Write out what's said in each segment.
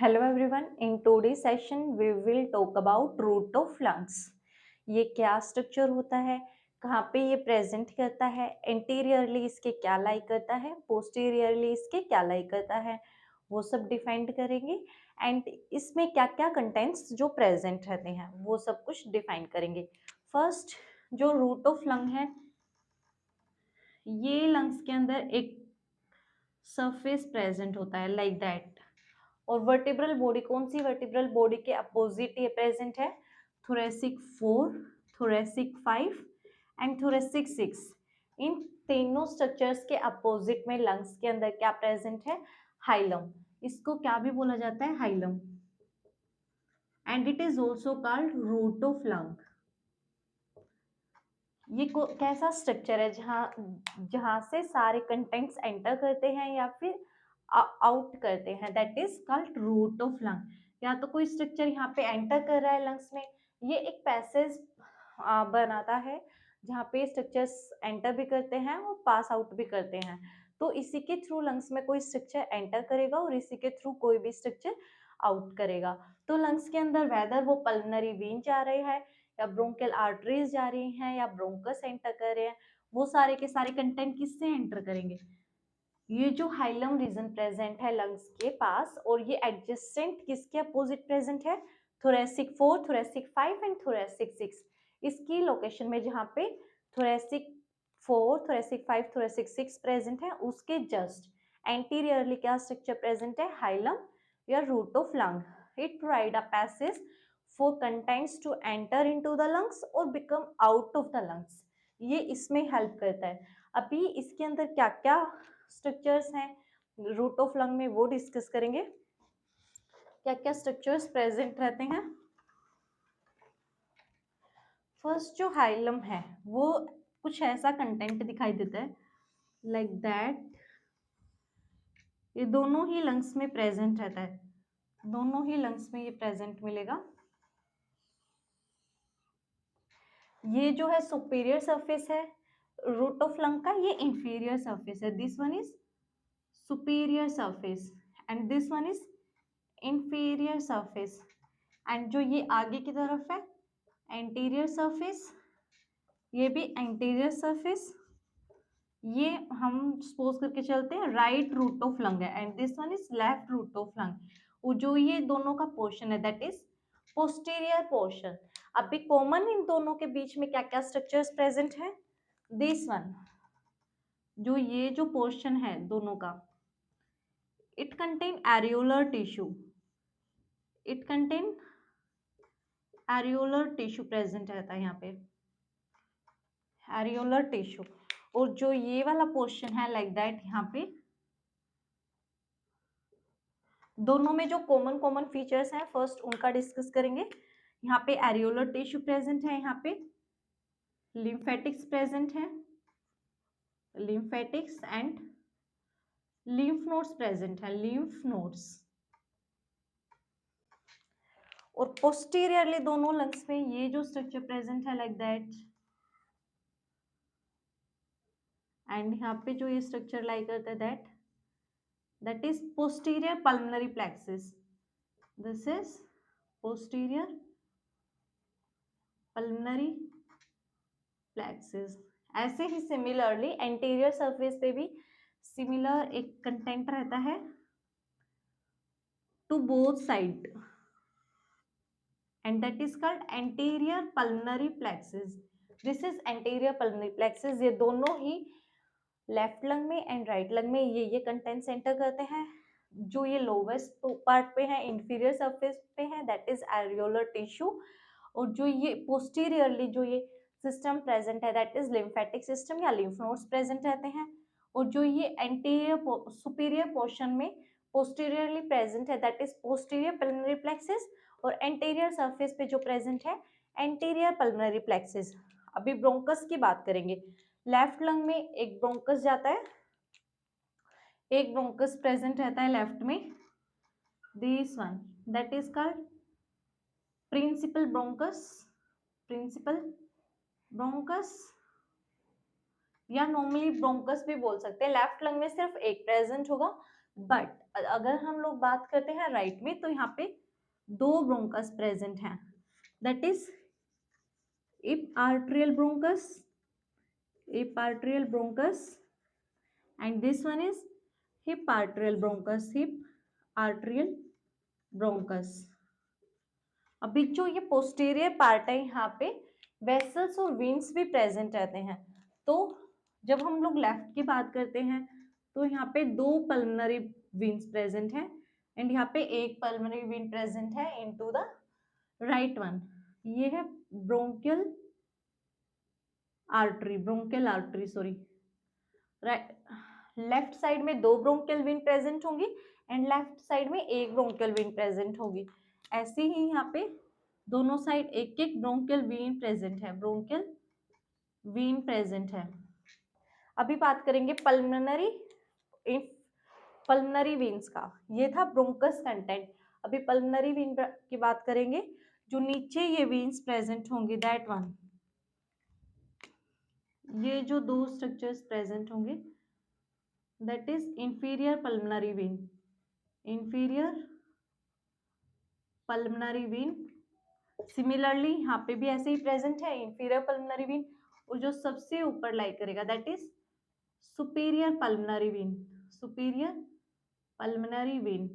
Hello everyone. In today's session, we will talk about root of lungs. ये क्या structure होता है, कहाँ पे ये प्रेजेंट करता है, एंटीरियरली इसके क्या लाई करता है, पोस्टीरियरली इसके क्या लाई करता है, वो सब डिफाइंड करेंगे। एंड इसमें क्या क्या कंटेंट्स जो प्रेजेंट रहते हैं वो सब कुछ डिफाइन करेंगे। फर्स्ट, जो रूट ऑफ लंग है, ये लंग्स के अंदर एक सरफेस प्रेजेंट होता है लाइक दैट। और वर्टिब्रल बॉडी, कौन सी वर्टिब्रल बॉडी के अपोजिट ये प्रेजेंट है? Thoracic 4, thoracic 5 and thoracic 6। इन तीनों स्ट्रक्चर्स के अपोजिट में लंग्स के अंदर क्या प्रेजेंट है? हाइलम। इसको क्या भी बोला जाता है? Hilum. And it is also called root of lung. ये कैसा स्ट्रक्चर है जहाँ जहाँ से सारे कंटेंट्स एंटर करते हैं या फिर आउट करते हैं, that is called root of lung. या तो कोई स्ट्रक्चर यहाँ पे एंटर कर रहा है लंग्स में, ये एक पैसेज बनाता है जहाँ पे स्ट्रक्चर्स एंटर भी करते हैं और पास आउट भी करते हैं। तो इसी के थ्रू लंग्स में कोई स्ट्रक्चर एंटर करेगा और इसी के थ्रू कोई भी स्ट्रक्चर आउट करेगा। तो लंग्स के अंदर वेदर वो पल्मनरी वेन जा रहे हैं या ब्रोंकियल आर्टरीज जा रही हैं या ब्रोंकस एंटर कर रहे हैं, वो सारे के सारे कंटेंट किससे एंटर करेंगे? ये जो हाइलम रीजन प्रेजेंट है लंग्स के पास, और ये एडजेसेंट किसके अपोजिट प्रेजेंट है? Thoracic 4, thoracic 5 and thoracic 6। इसकी लोकेशन में जहाँ पे थोरेसिक 4, थोरेसिक 5, थोरेसिक 6 प्रेजेंट है, उसके जस्ट एंटीरियरली क्या स्ट्रक्चर प्रेजेंट है? हाइलम या root of lung. It provide a passage for contents to enter into the lungs और become out of the lungs। ये इसमें हेल्प करता है। अभी इसके अंदर क्या क्या स्ट्रक्चर्स हैं रूट ऑफ लंग में, वो डिस्कस करेंगे। क्या क्या स्ट्रक्चर्स प्रेजेंट रहते हैं। फर्स्ट जो हाइलम है वो कुछ ऐसा कंटेंट दिखाई देता है लाइक दैट। ये दोनों ही लंग्स में प्रेजेंट रहता है, दोनों ही लंग्स में ये प्रेजेंट मिलेगा। ये जो है सुपीरियर सरफेस है रूट ऑफ लंग का, ये इंफीरियर सरफेस है। This one is superior surface and this one is inferior surface. And जो ये आगे की तरफ है एंटीरियर सरफेस, ये भी एंटीरियर सरफेस। ये हम सपोज करके चलते हैं राइट रूट ऑफ लंग है and this one is left root of lung. जो ये दोनों का पोर्शन है दैट इज पोस्टीरियर पोर्शन। अभी कॉमन इन दोनों के बीच में क्या क्या स्ट्रक्चर्स प्रेजेंट है? दिस वन, जो ये जो पोर्शन है दोनों का, it contain areolar tissue, it contain areolar tissue present रहता है यहाँ पे, एरियोलर टिश्यू। और जो ये वाला पोर्शन है लाइक दैट, यहाँ पे दोनों में जो कॉमन कॉमन फीचर्स हैं फर्स्ट उनका डिस्कस करेंगे। यहाँ पे एरियोलर टिश्यू प्रेजेंट है, यहाँ पे लिम्फेटिक्स प्रेजेंट है, lymphatics and lymph nodes present है, लिम्फ नोड्स। और पोस्टीरियरली दोनों लंग्स में ये जो स्ट्रक्चर प्रेजेंट है लाइक दैट। एंड यहाँ पे जो ये स्ट्रक्चर लाई करता है that is posterior pulmonary plexus. This is posterior pulmonary plexus. ऐसे ही सिमिलरली एंटीरियर सरफेस पे भी सिमिलर एक कंटेंट रहता है to both side and that is called anterior pulmonary plexus. This is anterior pulmonary plexus. ये दोनों ही लेफ्ट लंग में एंड राइट लंग में ये कंटेंट एंटर करते हैं। जो ये लोवेस्ट पार्ट पे है इंफीरियर सरफेस पे है दैट इज एरियोलर टिश्यू। और जो ये पोस्टीरियरली जो ये सिस्टम प्रेजेंट है दैट इज लिम्फेटिक सिस्टम या लिम्फ नोड्स प्रेजेंट रहते हैं। और जो ये एंटीरियर सुपीरियर पोर्शन में पोस्टीरियरली प्रेजेंट है that is posterior pulmonary plexus. और एंटीरियर सरफेस पे जो प्रेजेंट है एंटीरियर पल्मनरी प्लेक्सिस। अभी ब्रोंकस की बात करेंगे। लेफ्ट लंग में एक ब्रोंकस जाता है, एक ब्रोंकस प्रेजेंट रहता है लेफ्ट में, this one that is called principal bronchus, principal bronchus या नॉर्मली ब्रोंकस भी बोल सकते हैं। लेफ्ट लंग में सिर्फ एक प्रेजेंट होगा बट अगर हम लोग बात करते हैं राइट में, तो यहाँ पे 2 ब्रोंकस प्रेजेंट हैं, that is eparterial bronchus and this one is hip arterial bronchus. अभी जो ये पोस्टीरियर पार्ट है, यहाँ पे वेसल्स और वेन्स भी प्रेजेंट रहते हैं। तो जब हम लोग लेफ्ट की बात करते हैं, तो यहाँ पे 2 पल्मोनरी वेन्स प्रेजेंट है एंड यहाँ पे 1 पल्मोनरी वेन प्रेजेंट है इनटू द राइट वन। ये है bronchial artery sorry, left side में 2 ब्रोंकियल वेन प्रेजेंट होंगी एंड लेफ्ट साइड में 1 ब्रोंकियल वेन प्रेजेंट होगी। ऐसे ही यहाँ पे दोनों साइड एक एक ब्रोंकियल वेन प्रेजेंट है। अभी बात करेंगे पल्मोनरी वेन्स का। ये था ब्रोंकस कंटेंट। अभी पल्मोनरी वेन की बात करेंगे, जो नीचे ये वेन्स प्रेजेंट होंगी, दैट वन, ये जो 2 स्ट्रक्चर्स प्रेजेंट होंगे, that is inferior pulmonary vein। Similarly यहाँ पे भी ऐसे ही प्रेजेंट है inferior pulmonary vein, और जो सबसे ऊपर लाई करेगा that is superior pulmonary vein।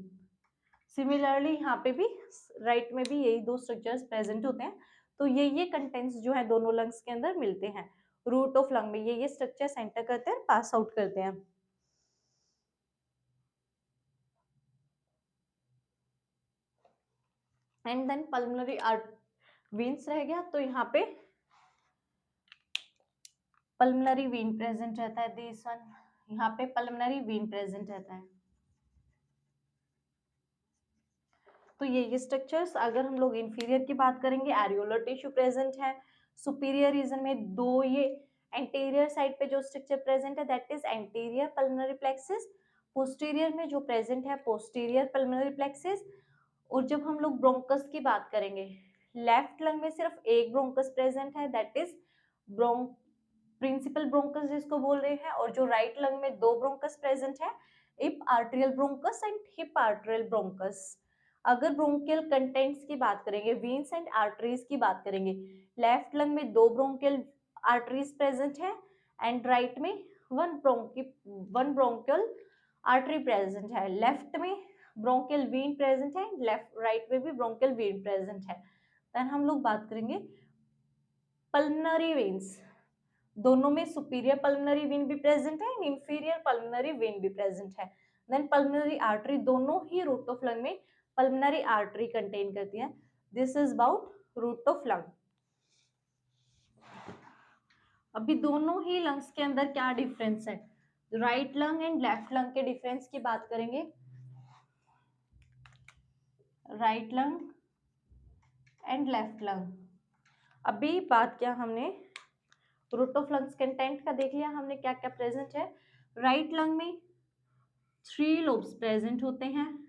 Similarly यहाँ पे भी राइट में भी यही 2 स्ट्रक्चर्स प्रेजेंट होते हैं। तो ये कंटेंट्स जो है दोनों लंग्स के अंदर मिलते हैं। रूट ऑफ लंग में ये स्ट्रक्चर्स एंटर करते हैं, पास आउट करते हैं। एंड देन पल्मोनरी वेन्स रह गया, तो यहाँ पे पल्मोनरी वेन प्रेजेंट रहता है, दिस वन, यहाँ पे पल्मोनरी वेन प्रेजेंट रहता है। तो ये स्ट्रक्चर्स, अगर हम लोग इंफीरियर की बात करेंगे, एरियोलर टिश्यू प्रेजेंट है। सुपीरियर रीजन में 2 ये एंटीरियर साइड पे जो स्ट्रक्चर प्रेजेंट है, that is anterior pulmonary plexus. Posterior में जो प्रेजेंट है, पोस्टीरियर पल्मोनरी प्लेक्सिस। और जब हम लोग ब्रोंकस की बात करेंगे, लेफ्ट लंग में सिर्फ 1 ब्रोंकस प्रेजेंट है, दैट इज प्रिंसिपल ब्रोंकस जिसको बोल रहे हैं। और जो राइट लंग में 2 ब्रोंकस प्रेजेंट है, इप arterial bronchus and hip arterial bronchus. अगर ब्रोंकियल कंटेंट्स की बात करेंगे, वेन्स एंड आर्टरीज की बात करेंगे, लेफ्ट लंग में 2 ब्रोंकियल आर्टरीज प्रेजेंट है एंड राइट में 1 ब्रोंकियल आर्टरी प्रेजेंट है। लेफ्ट में ब्रोंकियल वेन प्रेजेंट है, लेफ्ट राइट में भी ब्रोंकियल वेन प्रेजेंट है। देन हम लोग बात करेंगे पल्मोनरी वेन्स। दोनों में सुपीरियर पल्मोनरी वेन भी प्रेजेंट है, इंफीरियर पल्मोनरी वेन भी प्रेजेंट है। देन पल्मोनरी आर्टरी, दोनों ही रूट ऑफ लंग में पल्मोनरी आर्टरी कंटेन करती है। This is about root of lung. अभी दोनों ही लंग्स के अंदर क्या डिफरेंस है, right lung and left lung के डिफरेंस की बात करेंगे। Right lung and left lung. अभी बात किया हमने रूट ऑफ लंग्स कंटेंट का, देख लिया हमने क्या क्या प्रेजेंट है। राइट लंग में 3 लोब्स प्रेजेंट होते हैं,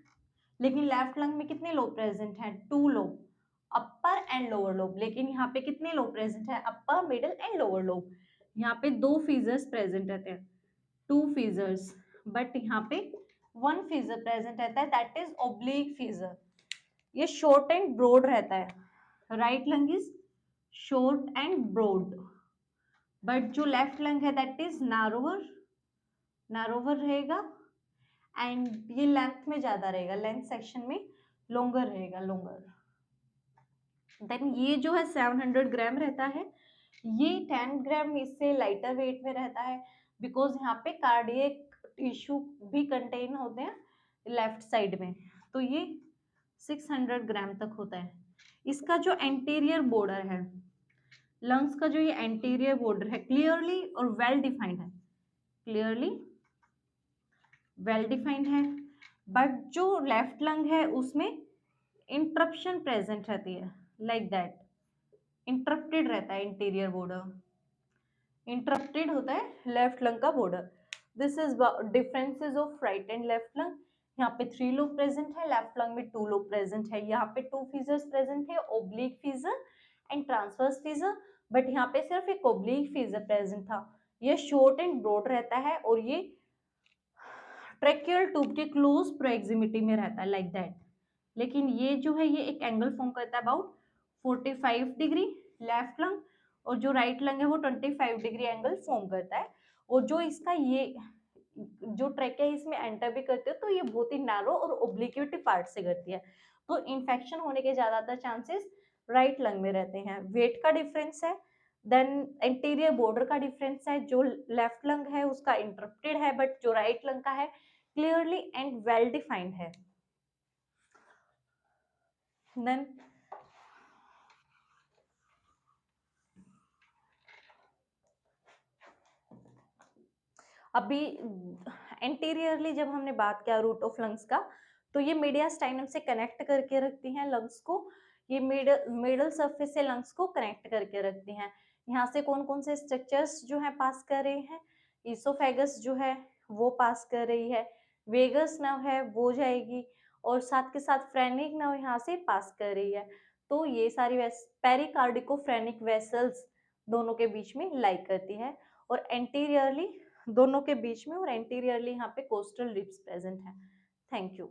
लेकिन लेफ्ट लंग में कितने लोब प्रेजेंट हैं, 2 lobe, upper and lower lobe. लेकिन यहाँ पे कितने लोब प्रेजेंट है, अपर, मिडिल एंड लोअर लोब। यहाँ पे 2 फीजर्स प्रेजेंट रहते हैं, 2 फीजर्स, बट यहाँ पे 1 फीजर प्रेजेंट रहता है, दैट इज ओब्लिक फीजर। ये शॉर्ट एंड ब्रॉड रहता है। Right lung is short and broad, but जो लेफ्ट लंग है दैट इज नैरोवर रहेगा एंड ये लेंथ में ज्यादा रहेगा, लेंथ सेक्शन में लॉन्गर रहेगा, देन ये जो है 700 ग्राम रहता है। ये 10 ग्राम इससे लाइटर वेट में रहता है, बिकॉज यहाँ पे कार्डियक टिश्यू भी कंटेन होते हैं लेफ्ट साइड में। तो ये 600 ग्राम तक होता है। इसका जो एंटीरियर बॉर्डर है, लंग्स का जो ये एंटीरियर बॉर्डर है, क्लियरली और वेल डिफाइंड है, बट जो लेफ्ट लंग है उसमें इंटरप्शन प्रेजेंट रहती है, लाइक दैट, इंटरप्टेड रहता है इंटीरियर बॉर्डर, इंटरप्टेड होता है लेफ्ट लंग का border. This is differences of right and left lung. यहाँ पे 3 लोब प्रेजेंट है, लेफ्ट लंग में 2 लोब प्रेजेंट है। यहाँ पे 2 फीजर्स प्रेजेंट है, ओब्लिक फीजर एंड ट्रांसवर्स फीजर, बट यहाँ पे सिर्फ एक ओब्लिक फीजर प्रेजेंट था। ये शॉर्ट एंड ब्रॉड रहता है और ये ट्रेक्यूल ट्यूब के क्लोज प्रोक्सिमिटी में रहता है, लाइक दैट। लेकिन ये जो है ये एक एंगल फॉर्म करता है अबाउट 45 डिग्री लेफ्ट लंग, और जो राइट लंग है वो 25 डिग्री एंगल फॉर्म करता है। और जो इसका ये जो ट्रैक है इसमें एंटर भी करते हो तो ये बहुत ही नैरो और ओब्लिक्विटी पार्ट से करती है, तो इन्फेक्शन होने के ज्यादातर चांसेस राइट लंग में रहते हैं। वेट का डिफरेंस है, देन एंटीरियर बॉर्डर का डिफरेंस है, जो लेफ्ट लंग है उसका इंटरप्टेड है बट जो राइट लंग का है क्लियरली एंड वेल डिफाइंड है। देन अभी एंटीरियरली जब हमने बात किया रूट ऑफ लंग्स का, तो ये मीडियास्टाइनम से कनेक्ट करके रखती हैं लंग्स को। ये मिडल सरफेस से लंग्स को कनेक्ट करके रखती हैं। यहाँ से कौन कौन से स्ट्रक्चर्स जो है पास कर रही हैं, ईसोफेगस जो है वो पास कर रही है, वेगस नर्व है वो जाएगी, और साथ के साथ फ्रेनिक नर्व यहाँ से पास कर रही है। तो ये सारी पेरिकार्डिको फ्रेनिक वेसल्स दोनों के बीच में लाई करती है, और एंटीरियरली दोनों के बीच में, और एंटीरियरली यहाँ पे कोस्टल रिब्स प्रेजेंट है। Thank you.